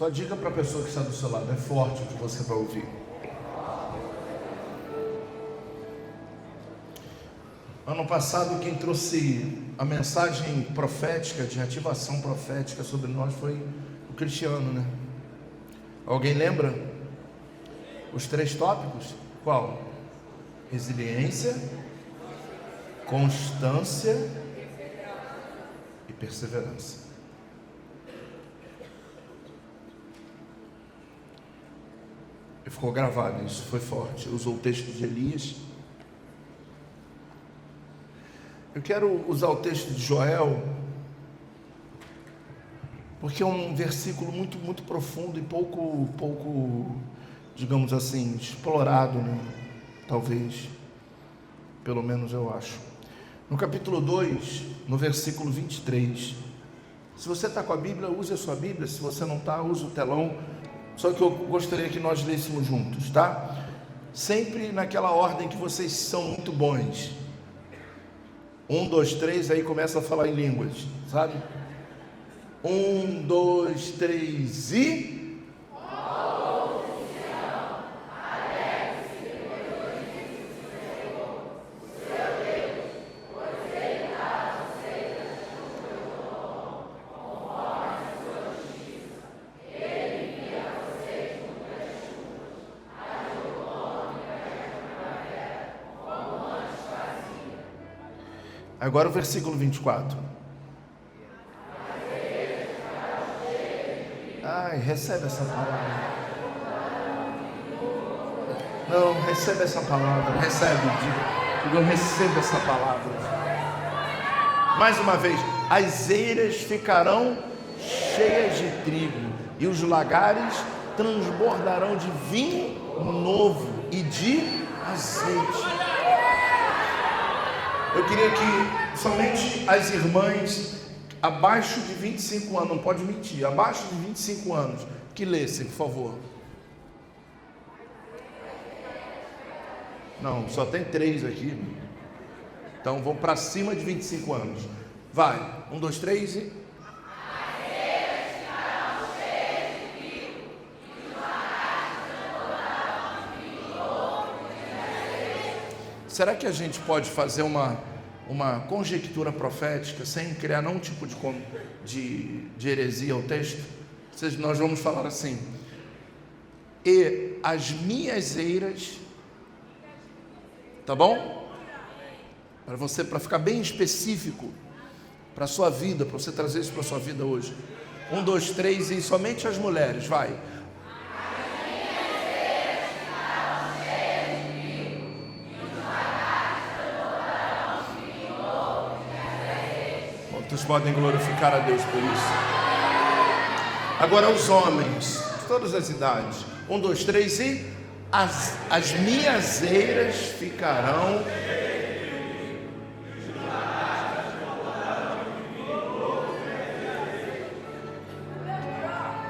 Só diga para a pessoa que está do seu lado, é forte o que você vai ouvir. Ano passado, quem trouxe a mensagem profética, de ativação profética sobre nós foi o Cristiano, né? Alguém lembra? Os 3 tópicos? Qual? Resiliência, constância e perseverança. E ficou gravado, isso foi forte. Usou o texto de Elias. Eu quero usar o texto de Joel, porque é um versículo muito profundo e pouco, digamos assim, explorado, né? Talvez, pelo menos eu acho. No capítulo 2, no versículo 23. Se você está com a Bíblia, use a sua Bíblia. Se você não está, use o telão. Só que eu gostaria que nós lêssemos juntos, tá? Sempre naquela ordem que vocês são muito bons. 1, 2, 3, aí começa a falar em línguas, sabe? 1, 2, 3 e... Agora o versículo 24. Ai, recebe essa palavra. Não, recebe essa palavra. Recebe, diga, eu recebo essa palavra. Mais uma vez. As eiras ficarão cheias de trigo, e os lagares transbordarão de vinho novo e de azeite. Eu queria que somente as irmãs abaixo de 25 anos, não pode mentir, abaixo de 25 anos, que lessem, por favor. Não, só tem 3 aqui. Então vamos para cima de 25 anos. Vai, 1, 2, 3 e... Será que a gente pode fazer uma conjectura profética sem criar nenhum tipo de heresia ao texto? Nós vamos falar assim: e as minhas eiras, tá bom? Para ficar bem específico para a sua vida, para você trazer isso para a sua vida hoje. 1, 2, 3 e somente as mulheres, vai. Quantos podem glorificar a Deus por isso? Agora os homens, de todas as idades. 1, 2, 3 e... As minhas eiras ficarão...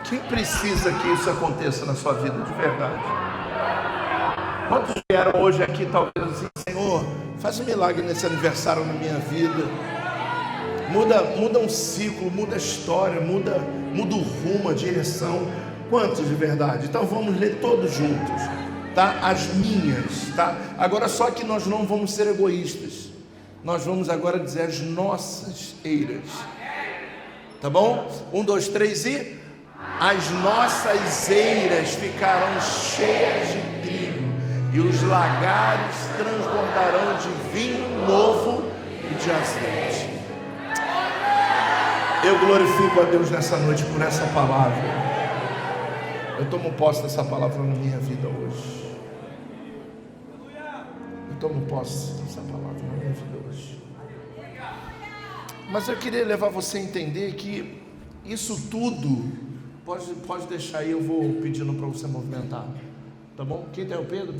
Quem precisa que isso aconteça na sua vida de verdade? Quantos vieram hoje aqui talvez assim: Senhor, faz um milagre nesse aniversário na minha vida. Muda um ciclo, muda a história, muda o rumo, a direção. Quantos de verdade? Então vamos ler todos juntos, tá? As minhas, tá? Agora só que nós não vamos ser egoístas. Nós vamos agora dizer as nossas eiras. Tá bom? 1, 2, 3 e... As nossas eiras ficarão cheias de trigo, e os lagares transbordarão de vinho novo e de azeite. Eu glorifico a Deus nessa noite por essa palavra. Eu tomo posse dessa palavra na minha vida hoje. Eu tomo posse dessa palavra na minha vida hoje. Mas eu queria levar você a entender que isso tudo, pode deixar aí, eu vou pedindo para você movimentar. Tá bom? Quem tem o Pedro?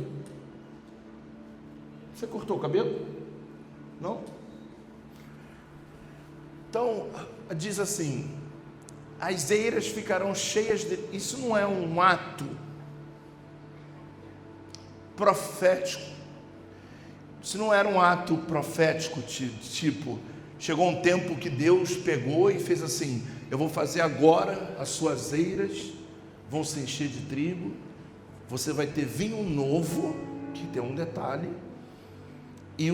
Você cortou o cabelo? Não? Então, diz assim: as eiras ficarão cheias de... Isso não é um ato profético. Isso não era um ato profético, tipo, chegou um tempo que Deus pegou e fez assim: eu vou fazer agora as suas eiras vão se encher de trigo, você vai ter vinho novo, que tem um detalhe, e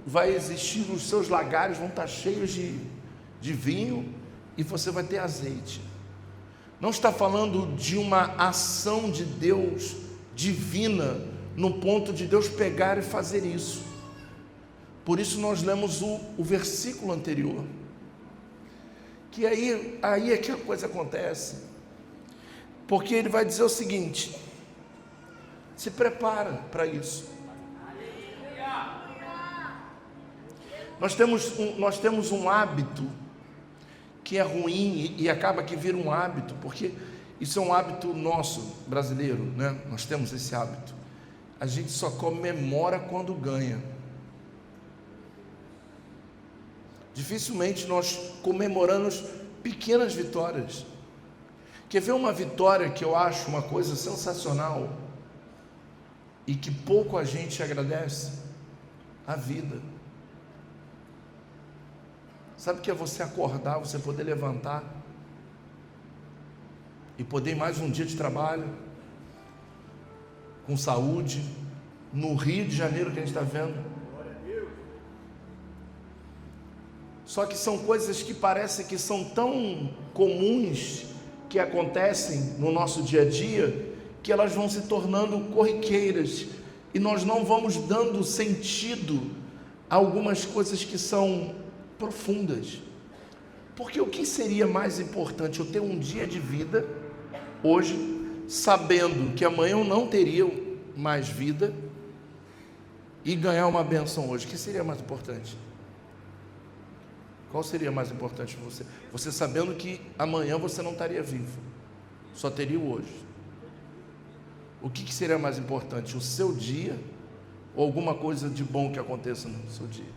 vai existir, os seus lagares vão estar cheios de vinho, e você vai ter azeite. Não está falando de uma ação de Deus divina, no ponto de Deus pegar e fazer isso. Por isso nós lemos o versículo anterior, que aí é que a coisa acontece, porque ele vai dizer o seguinte: se prepara para isso. Nós temos um hábito que é ruim e acaba que vira um hábito, porque isso é um hábito nosso, brasileiro, né? Nós temos esse hábito. A gente só comemora quando ganha. Dificilmente nós comemoramos pequenas vitórias. Quer ver uma vitória que eu acho uma coisa sensacional e que pouco a gente agradece? A vida. Sabe o que é você acordar, você poder levantar e poder ir mais um dia de trabalho, com saúde, no Rio de Janeiro que a gente está vendo. Só que são coisas que parecem que são tão comuns, que acontecem no nosso dia a dia, que elas vão se tornando corriqueiras, e nós não vamos dando sentido a algumas coisas que são profundas. Porque o que seria mais importante? Eu ter um dia de vida hoje, sabendo que amanhã eu não teria mais vida, e ganhar uma bênção hoje. O que seria mais importante? Qual seria mais importante para você? Você sabendo que amanhã você não estaria vivo, só teria o hoje. O que seria mais importante? O seu dia ou alguma coisa de bom que aconteça no seu dia?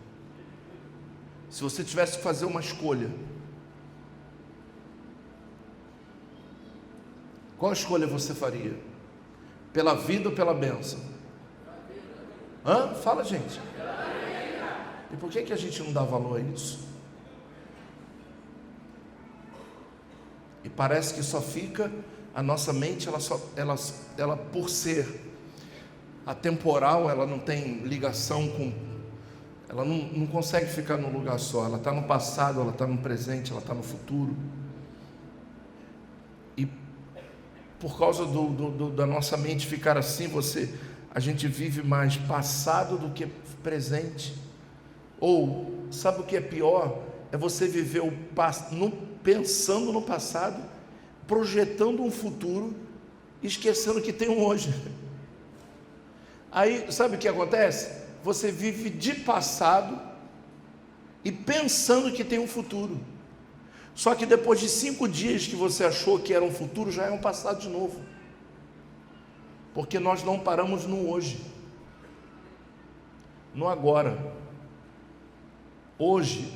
Se você tivesse que fazer uma escolha, qual escolha você faria? Pela vida ou pela bênção? Fala, gente. E por que a gente não dá valor a isso? E parece que só fica, a nossa mente, ela por ser atemporal, ela não tem ligação com, ela não consegue ficar num lugar só. Ela está no passado, ela está no presente, ela está no futuro. E por causa da nossa mente ficar assim, a gente vive mais passado do que presente. Ou, sabe o que é pior? É você viver pensando no passado, projetando um futuro, esquecendo que tem um hoje. Aí, sabe o que acontece? Você vive de passado e pensando que tem um futuro. Só que depois de 5 dias que você achou que era um futuro, já é um passado de novo. Porque nós não paramos no hoje, no agora. Hoje,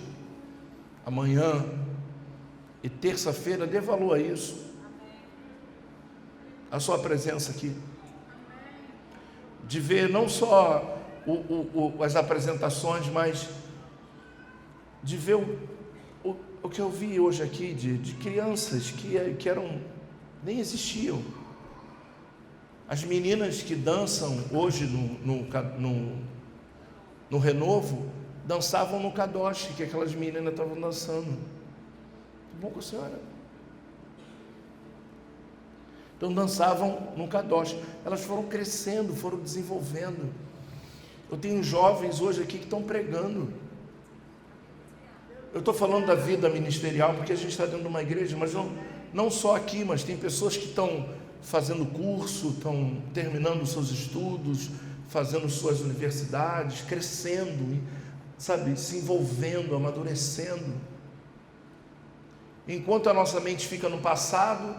amanhã e terça-feira, dê valor a isso. A sua presença aqui. De ver não só as apresentações, mas de ver o que eu vi hoje aqui, de crianças que nem existiam. As meninas que dançam hoje no Renovo, dançavam no Kadosh, que aquelas meninas estavam dançando. Tudo bom com a senhora? Então dançavam no Kadosh. Elas foram crescendo, foram desenvolvendo. Eu tenho jovens hoje aqui que estão pregando. Eu estou falando da vida ministerial porque a gente está dentro de uma igreja, mas não só aqui, mas tem pessoas que estão fazendo curso, estão terminando seus estudos, fazendo suas universidades, crescendo, sabe, se envolvendo, amadurecendo. Enquanto a nossa mente fica no passado,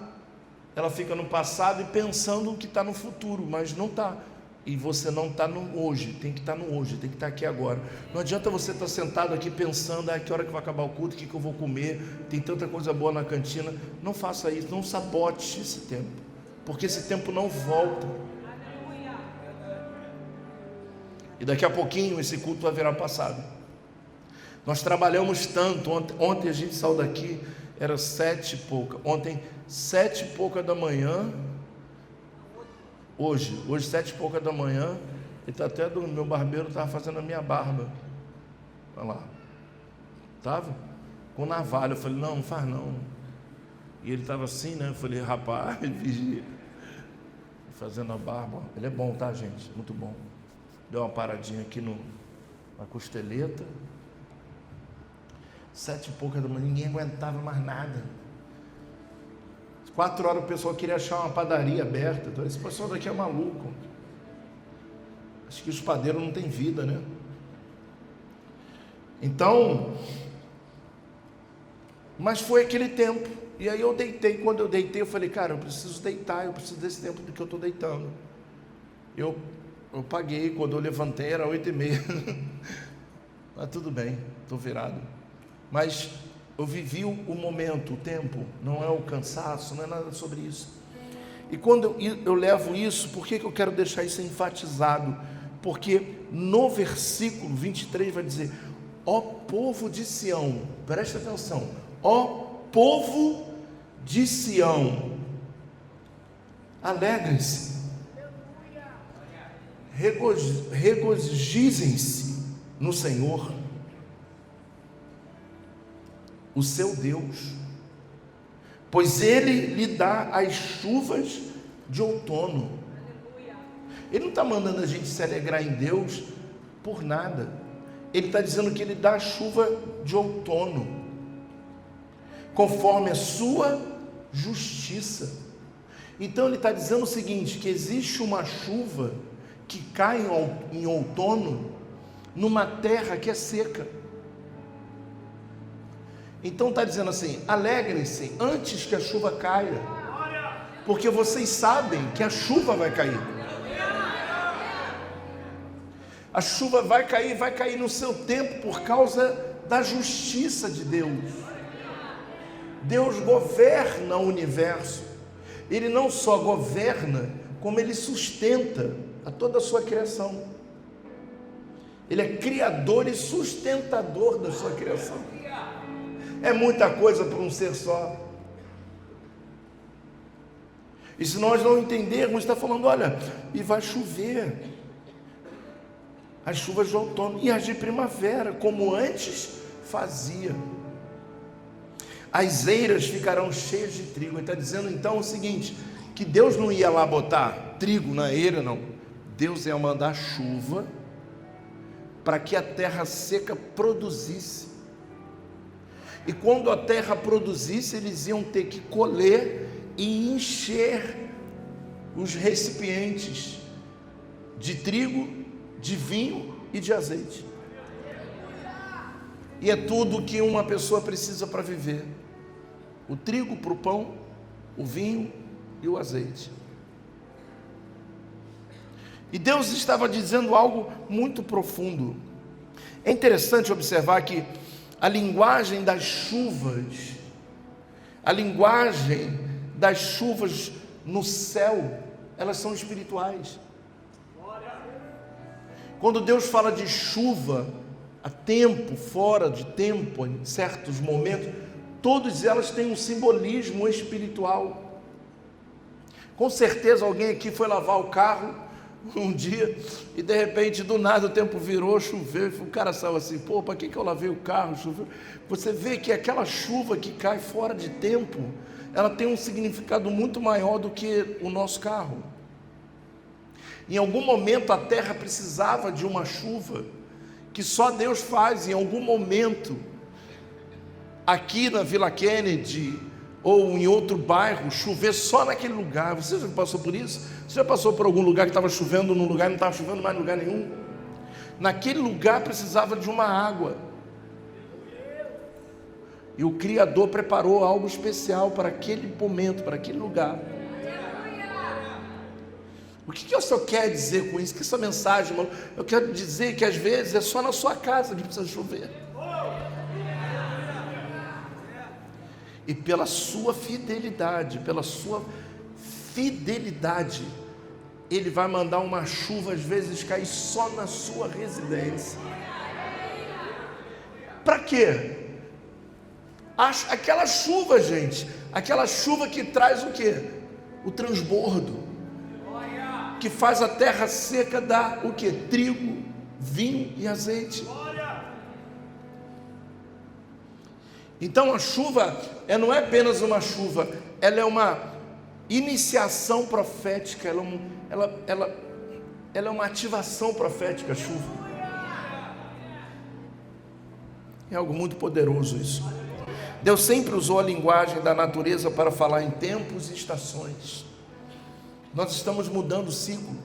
ela fica no passado e pensando que está no futuro, mas não está. E você não está no hoje, tem que estar no hoje, tem que estar aqui agora. Não adianta você estar sentado aqui pensando, que hora que vai acabar o culto, o que eu vou comer, tem tanta coisa boa na cantina. Não faça isso, não sabote esse tempo, porque esse tempo não volta. E daqui a pouquinho esse culto vai virar passado. Nós trabalhamos tanto, ontem a gente saiu daqui, era 7 e pouca. Ontem, 7 e pouca da manhã. Hoje 7 e pouca da manhã. Ele está até do meu barbeiro, estava fazendo a minha barba. Olha lá. Estava com navalha. Eu falei, não faz não. E ele estava assim, né? Eu falei, rapaz, vigia. Fazendo a barba. Ele é bom, tá, gente? Muito bom. Deu uma paradinha aqui na costeleta. 7 e pouca da manhã, ninguém aguentava mais nada. 4 horas o pessoal queria achar uma padaria aberta. Então, esse pessoal daqui é maluco. Acho que os padeiros não têm vida, né? Então, mas foi aquele tempo. E aí eu deitei. Quando eu deitei, eu falei, cara, eu preciso deitar. Eu preciso desse tempo do que eu estou deitando. Eu paguei. Quando eu levantei era 8h30. Mas tudo bem, estou virado. Mas eu vivi o momento, o tempo, não é o cansaço, não é nada sobre isso. E quando eu levo isso, por que eu quero deixar isso enfatizado? Porque no versículo 23 vai dizer, ó povo de Sião, presta atenção, ó povo de Sião, alegrem-se, regozijem-se no Senhor, o seu Deus, pois Ele lhe dá as chuvas de outono. Ele não está mandando a gente se alegrar em Deus por nada. Ele está dizendo que Ele dá a chuva de outono, conforme a sua justiça. Então Ele está dizendo o seguinte, que existe uma chuva que cai em outono, numa terra que é seca. Então está dizendo assim, alegrem-se antes que a chuva caia, porque vocês sabem que a chuva vai cair. A chuva vai cair no seu tempo por causa da justiça de Deus. Deus governa o universo. Ele não só governa, como Ele sustenta a toda a sua criação. Ele é criador e sustentador da sua criação. É muita coisa para um ser só. E se nós não entendermos, está falando, olha, e vai chover as chuvas de outono e as de primavera, como antes fazia. As eiras ficarão cheias de trigo. Ele está dizendo então o seguinte, que Deus não ia lá botar trigo na eira, não. Deus ia mandar chuva para que a terra seca produzisse. E quando a terra produzisse, eles iam ter que colher e encher os recipientes de trigo, de vinho e de azeite. E é tudo que uma pessoa precisa para viver: o trigo para o pão, o vinho e o azeite. E Deus estava dizendo algo muito profundo. É interessante observar que a linguagem das chuvas no céu, elas são espirituais. Quando Deus fala de chuva, a tempo, fora de tempo, em certos momentos, todas elas têm um simbolismo espiritual. Com certeza alguém aqui foi lavar o carro um dia e de repente do nada o tempo virou, choveu, e o cara saiu assim, pô, para que eu lavei o carro, choveu? Você vê que aquela chuva que cai fora de tempo, ela tem um significado muito maior do que o nosso carro. Em algum momento a terra precisava de uma chuva que só Deus faz. Em algum momento, aqui na Vila Kennedy ou em outro bairro, chover só naquele lugar. Você já passou por isso? Você já passou por algum lugar que estava chovendo num lugar e não estava chovendo mais em lugar nenhum? Naquele lugar precisava de uma água, e o Criador preparou algo especial para aquele momento, para aquele lugar. O que o Senhor quer dizer com isso? Que essa mensagem, irmão, eu quero dizer que às vezes é só na sua casa que precisa chover. E pela sua fidelidade, Ele vai mandar uma chuva, às vezes cair só na sua residência. Para quê? Aquela chuva, gente, aquela chuva que traz o quê? O transbordo, que faz a terra seca dar o quê? Trigo, vinho e azeite. Então a chuva, não é apenas uma chuva, ela é uma iniciação profética, ela é uma ativação profética, a chuva. É algo muito poderoso isso. Deus sempre usou a linguagem da natureza para falar em tempos e estações. Nós estamos mudando o ciclo.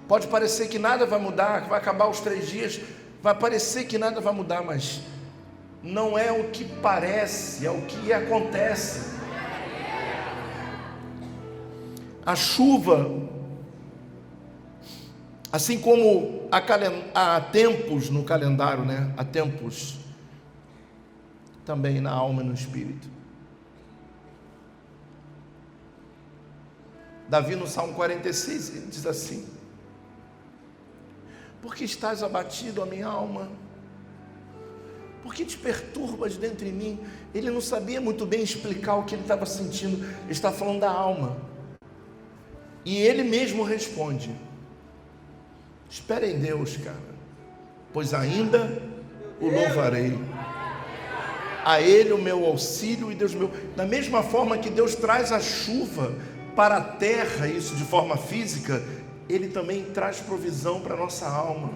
Pode parecer que nada vai mudar, que vai acabar os 3 dias, vai parecer que nada vai mudar, mas não é o que parece, é o que acontece. A chuva, assim como há tempos no calendário, né? Há tempos também na alma e no espírito. Davi no Salmo 46 ele diz assim: por que estás abatido, a minha alma? Por que te perturbas dentro de mim? Ele não sabia muito bem explicar o que ele estava sentindo. Ele está falando da alma. E ele mesmo responde: espera em Deus, cara, pois ainda o louvarei. A Ele o meu auxílio e Deus meu. Da mesma forma que Deus traz a chuva para a terra, isso de forma física, Ele também traz provisão para a nossa alma.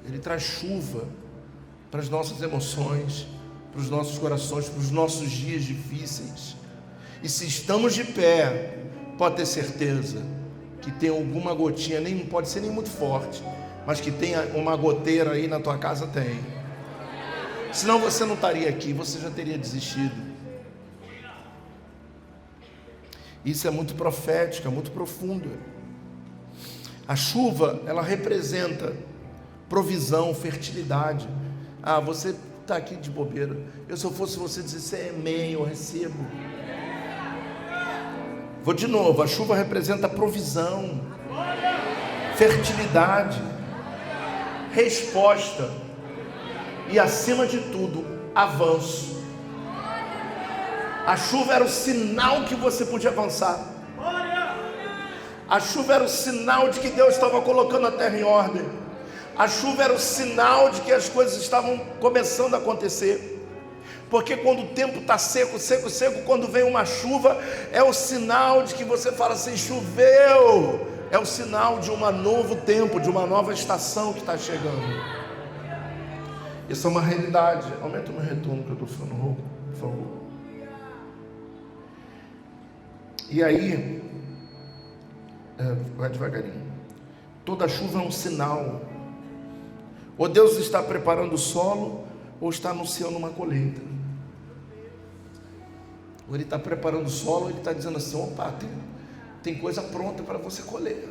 Ele traz chuva para as nossas emoções, para os nossos corações, para os nossos dias difíceis. E se estamos de pé, pode ter certeza que tem alguma gotinha, nem pode ser nem muito forte, mas que tem uma goteira aí na tua casa, tem. Senão você não estaria aqui, você já teria desistido. Isso é muito profético, é muito profundo. A chuva, ela representa provisão, fertilidade. Você está aqui de bobeira. Se eu fosse você dizer, você é amém, eu recebo. Vou de novo, a chuva representa provisão, fertilidade, resposta e, acima de tudo, avanço. A chuva era o sinal que você podia avançar. A chuva era o sinal de que Deus estava colocando a terra em ordem. A chuva era o sinal de que as coisas estavam começando a acontecer. Porque quando o tempo está seco, quando vem uma chuva, é o sinal de que você fala assim, choveu. É o sinal de um novo tempo, de uma nova estação que está chegando. Isso é uma realidade. Aumenta o meu retorno que eu estou ficando rouco, por favor. E aí, vai devagarinho. Toda chuva é um sinal. Ou Deus está preparando o solo, ou está anunciando uma colheita. Ou Ele está preparando o solo, ou Ele está dizendo assim, opa, tem coisa pronta para você colher.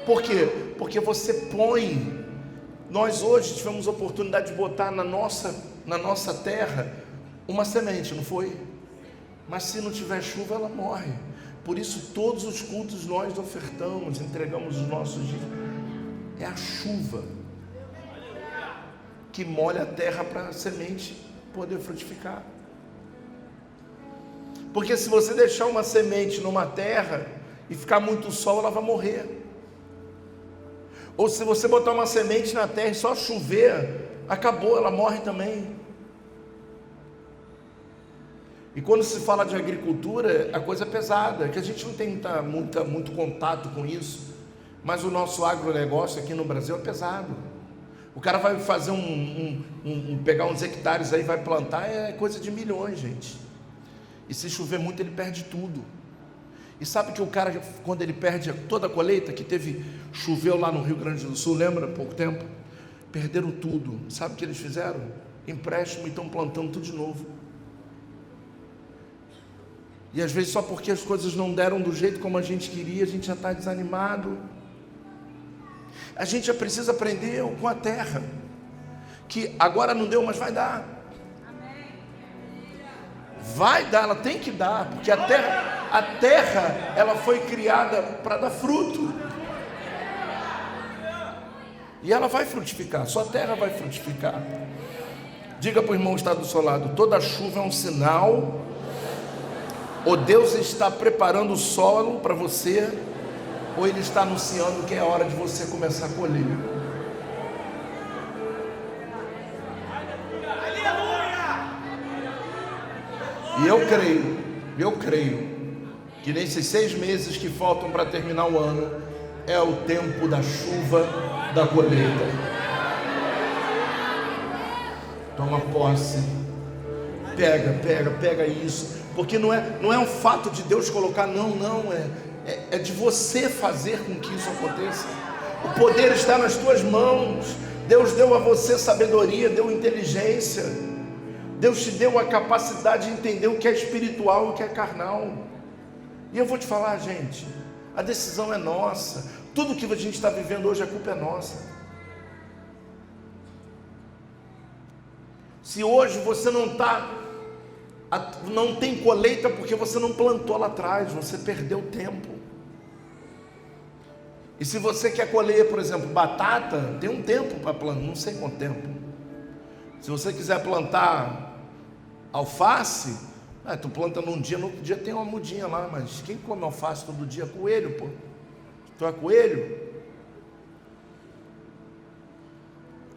Por quê? Porque você põe. Nós hoje tivemos a oportunidade de botar na nossa terra uma semente, não foi? Mas se não tiver chuva, ela morre. Por isso todos os cultos nós ofertamos, entregamos os nossos dízimos. É a chuva que molha a terra para a semente poder frutificar. Porque se você deixar uma semente numa terra e ficar muito sol, ela vai morrer. Ou se você botar uma semente na terra e só chover, acabou, ela morre também. E quando se fala de agricultura, a coisa é pesada, que a gente não tem muito contato com isso, mas o nosso agronegócio aqui no Brasil é pesado. O cara vai fazer pegar uns hectares aí, vai plantar, é coisa de milhões, gente. E se chover muito, ele perde tudo. E sabe que o cara, quando ele perde toda a colheita, choveu lá no Rio Grande do Sul, lembra, há pouco tempo? Perderam tudo. Sabe o que eles fizeram? Empréstimo e estão plantando tudo de novo. E às vezes só porque as coisas não deram do jeito como a gente queria, a gente já está desanimado. A gente já precisa aprender com a terra, que agora não deu, mas vai dar. Vai dar, ela tem que dar, porque a terra ela foi criada para dar fruto. E ela vai frutificar, sua terra vai frutificar. Diga para o irmão que está do seu lado: toda chuva é um sinal, ou Deus está preparando o solo para você, ou Ele está anunciando que é hora de você começar a colher. E eu creio que nesses 6 meses que faltam para terminar o ano, é o tempo da chuva, da colheita. Toma posse, pega isso, porque não é um fato de Deus colocar, não, é de você fazer com que isso aconteça. O poder está nas tuas mãos. Deus deu a você sabedoria, deu inteligência, Deus te deu a capacidade de entender o que é espiritual e o que é carnal. E eu vou te falar, gente, a decisão é nossa. Tudo que a gente está vivendo hoje, a culpa é nossa. Se hoje você não tem colheita, porque você não plantou lá atrás, você perdeu tempo. E se você quer colher, por exemplo, batata, tem um tempo para plantar, não sei quanto tempo. Se você quiser plantar alface, tu planta num dia, no outro dia tem uma mudinha lá, mas quem come alface todo dia? Coelho, pô. Tu é coelho?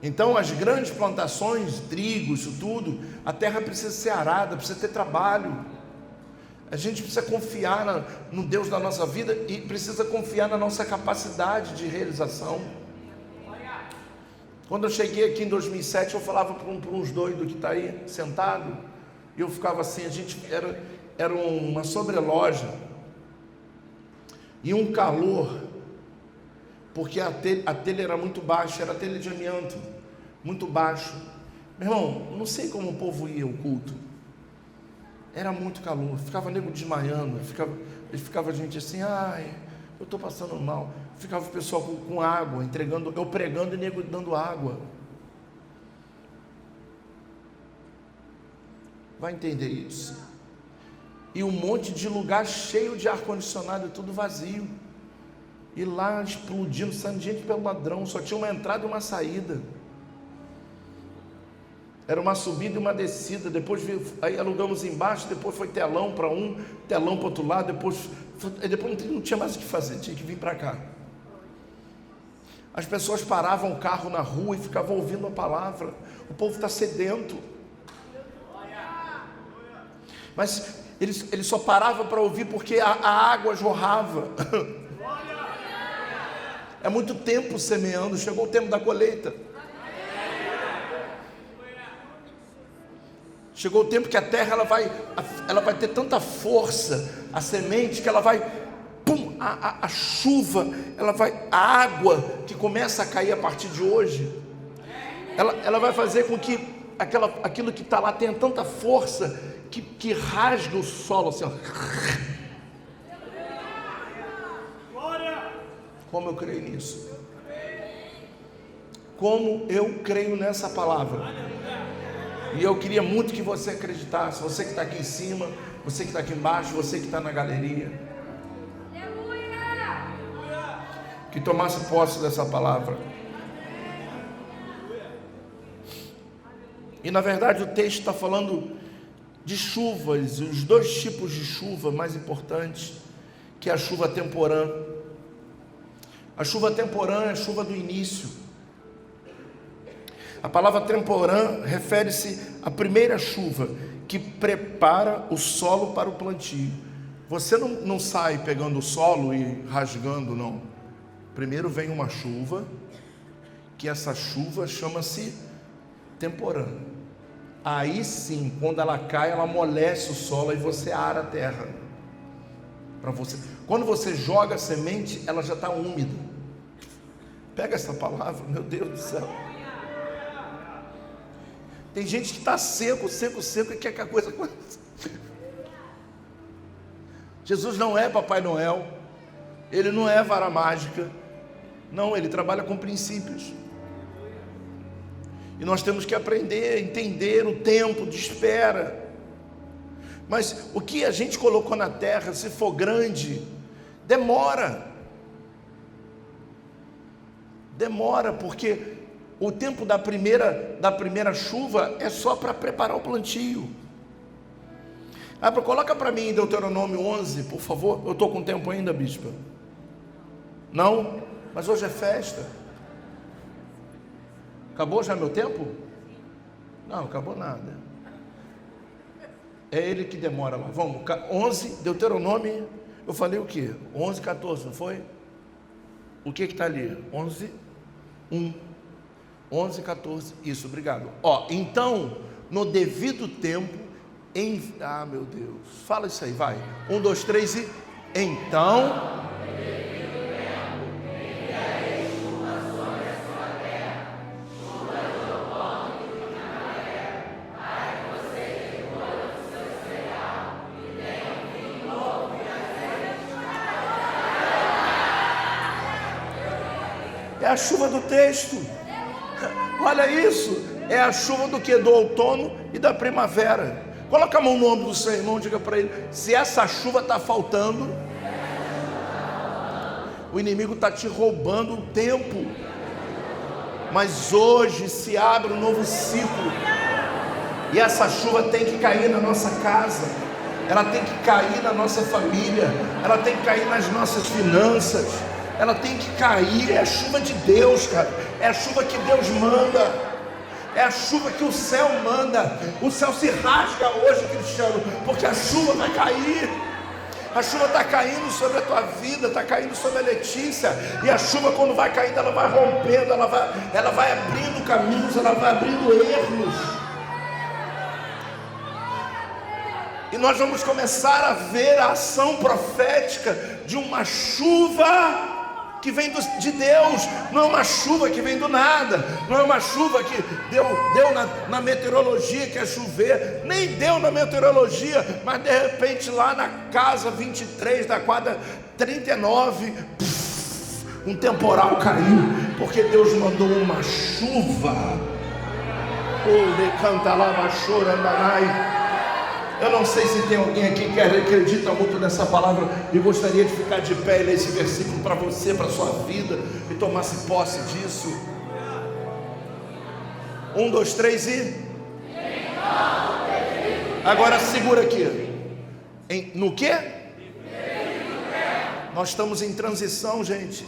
Então as grandes plantações, trigo, isso tudo, a terra precisa ser arada, precisa ter trabalho. A gente precisa confiar no Deus da nossa vida e precisa confiar na nossa capacidade de realização. Quando eu cheguei aqui em 2007, eu falava para uns doidos que está aí sentado, e eu ficava assim, a gente era uma sobreloja, e um calor, porque a telha era muito baixa, era telha de amianto, muito baixo. Meu irmão, não sei como o povo ia ao culto, era muito calor, ficava nego desmaiando, ficava a gente assim, ai, eu estou passando mal. Ficava o pessoal com água, entregando, eu pregando e nego dando água. Vai entender isso. E um monte de lugar cheio de ar-condicionado, tudo vazio. E lá explodindo, saindo gente pelo ladrão, só tinha uma entrada e uma saída. Era uma subida e uma descida, depois aí alugamos embaixo, depois foi telão para um, telão para o outro lado, depois não tinha mais o que fazer, tinha que vir para cá. As pessoas paravam o carro na rua e ficavam ouvindo a palavra. O povo está sedento. Mas ele só parava para ouvir porque a água jorrava. É muito tempo semeando, chegou o tempo da colheita. Chegou o tempo que a terra ela vai ter tanta força, a semente, que ela vai, a chuva, a água que começa a cair a partir de hoje, ela vai fazer com que aquilo que está lá tenha tanta força que rasga o solo assim, ó. Como eu creio nisso? Como eu creio nessa palavra? E eu queria muito que você acreditasse, você que está aqui em cima, você que está aqui embaixo, você que está na galeria, que tomasse posse dessa palavra. E na verdade o texto está falando de chuvas, os 2 tipos de chuva mais importantes, que é a chuva temporã. A chuva temporã é a chuva do início. A palavra temporã refere-se à primeira chuva, que prepara o solo para o plantio. Você não sai pegando o solo e rasgando, não. Primeiro vem uma chuva, que essa chuva chama-se temporã. Aí sim, quando ela cai, ela amolece o solo e você ara a terra. Quando você joga a semente, ela já está úmida. Pega essa palavra, meu Deus do céu. Tem gente que está seco e quer que a coisa aconteça. Jesus não é Papai Noel, Ele não é vara mágica, não, Ele trabalha com princípios. E nós temos que aprender a entender o tempo de espera. Mas o que a gente colocou na terra, se for grande, demora. demora, porque o tempo da primeira chuva é só para preparar o plantio. Coloca para mim em Deuteronômio 11, por favor. Eu estou com tempo ainda, bispa? Não? Mas hoje é festa. Acabou já meu tempo? Não, acabou nada. É ele que demora lá. Vamos, 11, Deuteronômio. Eu falei o quê? 11, 14, não foi? O que está ali? 11, 1. 11, 14. Isso, obrigado. Então, no devido tempo, meu Deus. Fala isso aí, vai. 1, 2, 3 e... Então... É a chuva do texto. Olha isso. É a chuva do que? Do outono e da primavera. Coloca a mão no ombro do seu irmão, diga para ele: se essa chuva está faltando, o inimigo está te roubando o tempo. Mas hoje se abre um novo ciclo. E essa chuva tem que cair na nossa casa. Ela tem que cair na nossa família. Ela tem que cair nas nossas finanças. Ela tem que cair. É a chuva de Deus, cara. É a chuva que Deus manda. É a chuva que o céu manda. O céu se rasga hoje, Cristiano, porque a chuva vai cair. A chuva está caindo sobre a tua vida, está caindo sobre a Letícia. E a chuva, quando vai caindo, ela vai rompendo, ela vai abrindo caminhos, ela vai abrindo erros. E nós vamos começar a ver a ação profética de uma chuva que vem de Deus. Não é uma chuva que vem do nada. Não é uma chuva que deu na meteorologia que ia chover. Nem deu na meteorologia, mas de repente lá na casa 23 da quadra 39, um temporal caiu, porque Deus mandou uma chuva. Canta lá, andanai. Eu não sei se tem alguém aqui que acredita muito nessa palavra e gostaria de ficar de pé e ler esse versículo para você, para a sua vida, e tomasse posse disso. 1, 2, 3 e... Agora segura aqui. No quê? Nós estamos em transição, gente.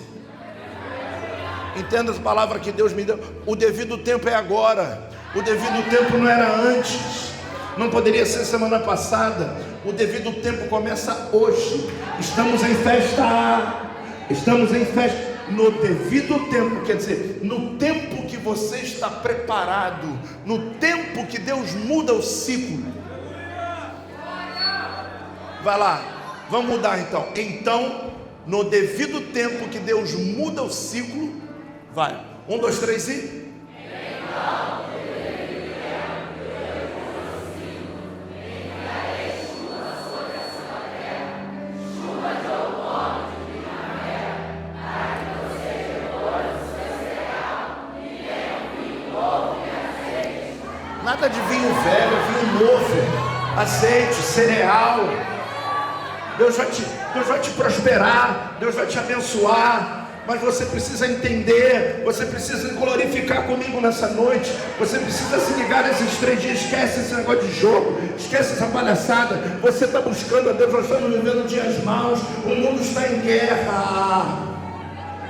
Entenda as palavras que Deus me deu. O devido tempo é agora. O devido tempo não era antes. Não poderia ser semana passada. O devido tempo começa hoje. Estamos em festa. Estamos em festa. No devido tempo, quer dizer, no tempo que você está preparado, no tempo que Deus muda o ciclo. Vai lá, vamos mudar então. Então, no devido tempo que Deus muda o ciclo, vai. 1, 2, 3 e... Nada de vinho velho, vinho novo, azeite, cereal. Deus vai te prosperar, Deus vai te abençoar. Mas você precisa entender, você precisa glorificar comigo nessa noite. Você precisa se ligar nesses 3 dias. Esquece esse negócio de jogo, esquece essa palhaçada. Você está buscando a Deus. Nós estamos vivendo dias maus. O mundo está em guerra.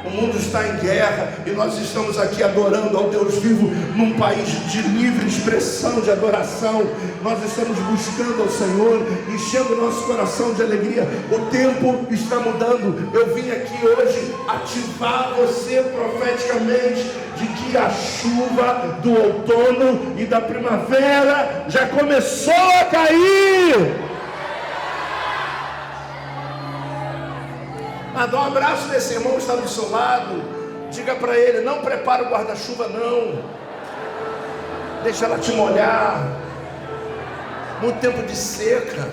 O mundo está em guerra e nós estamos aqui adorando ao Deus vivo num país de livre expressão, de adoração. Nós estamos buscando ao Senhor, enchendo nosso coração de alegria. O tempo está mudando. Eu vim aqui hoje ativar você profeticamente de que a chuva do outono e da primavera já começou a cair. Mas dá um abraço desse irmão que está do seu lado. Diga para ele: não prepara o guarda-chuva não. Deixa ela te molhar. Muito tempo de seca.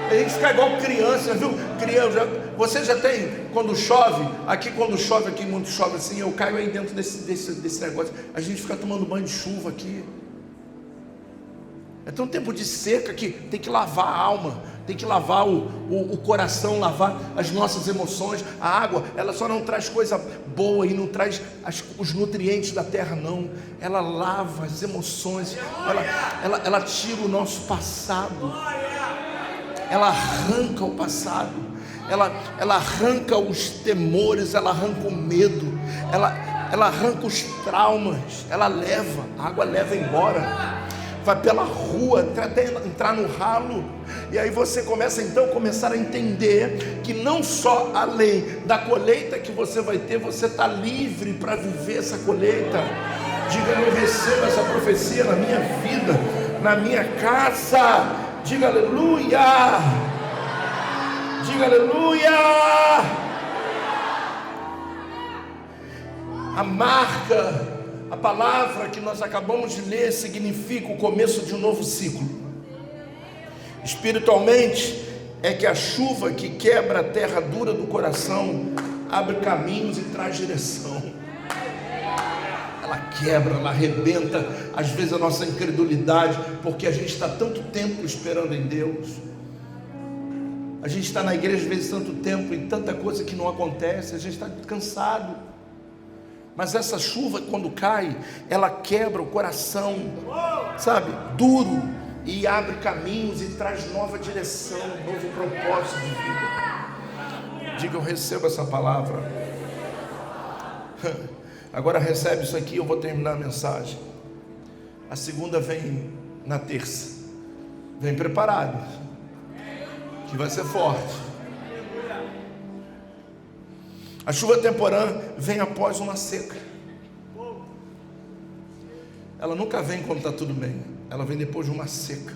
A gente fica igual criança, viu? Criança, você já tem, quando chove, aqui muito chove assim, eu caio aí dentro desse negócio. A gente fica tomando banho de chuva aqui. É tão tempo de seca que tem que lavar a alma, tem que lavar o coração, lavar as nossas emoções. A água, ela só não traz coisa boa e não traz os nutrientes da terra, não. Ela lava as emoções, ela tira o nosso passado, ela arranca o passado, ela arranca os temores, ela arranca o medo, ela arranca os traumas, ela leva, a água leva embora. Vai pela rua, até entrar no ralo, e aí você começa então a entender que não só além da colheita que você vai ter, você está livre para viver essa colheita. Diga: eu recebo essa profecia na minha vida, na minha casa. Diga aleluia, diga aleluia. A marca, a palavra que nós acabamos de ler significa o começo de um novo ciclo. Espiritualmente, é que a chuva que quebra a terra dura do coração abre caminhos e traz direção. Ela quebra, ela arrebenta às vezes a nossa incredulidade, porque a gente está tanto tempo esperando em Deus. A gente está na igreja às vezes tanto tempo e tanta coisa que não acontece, a gente está cansado. Mas essa chuva, quando cai, ela quebra o coração, sabe, duro, e abre caminhos e traz nova direção, novo propósito de vida. Diga: eu recebo essa palavra. Agora recebe isso aqui, eu vou terminar a mensagem. A segunda vem na terça. Vem preparado, que vai ser forte. A chuva temporã vem após uma seca. Ela nunca vem quando está tudo bem. Ela vem depois de uma seca.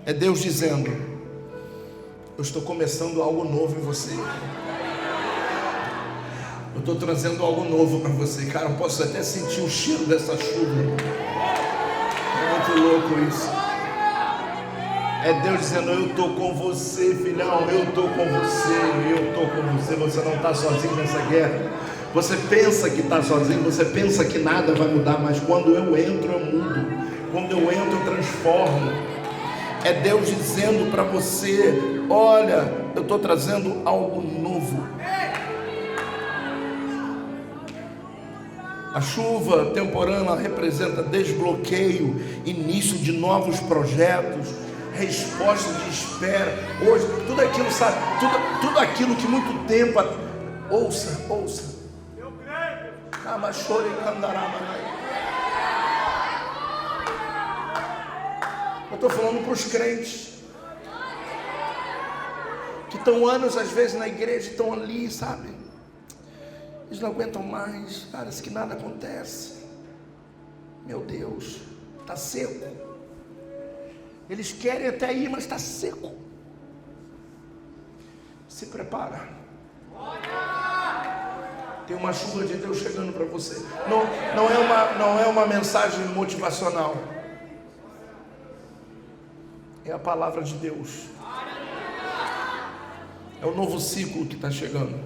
É Deus dizendo: eu estou começando algo novo em você. Eu estou trazendo algo novo para você. Cara, eu posso até sentir o cheiro dessa chuva. É muito louco isso. É Deus dizendo: eu estou com você, filhão, eu estou com você, eu estou com você. Você não está sozinho nessa guerra. Você pensa que está sozinho, você pensa que nada vai mudar, mas quando eu entro, eu mudo. Quando eu entro, eu transformo. É Deus dizendo para você: olha, eu estou trazendo algo novo. A chuva temporã representa desbloqueio, início de novos projetos, resposta de espera. Hoje, tudo aquilo, sabe, tudo aquilo que muito tempo, ouça. Eu estou falando para os crentes que estão anos às vezes na igreja, estão ali, sabe, eles não aguentam mais, parece que nada acontece. Meu Deus, está seco. Eles querem até ir, mas está seco. Se prepara. Tem uma chuva de Deus chegando para você. Não é uma mensagem motivacional. É a palavra de Deus. É o novo ciclo que está chegando.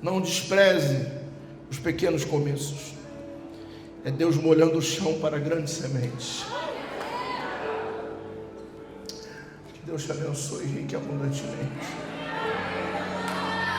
Não despreze os pequenos começos. É Deus molhando o chão para grandes sementes. Que Deus te abençoe rique e abundantemente.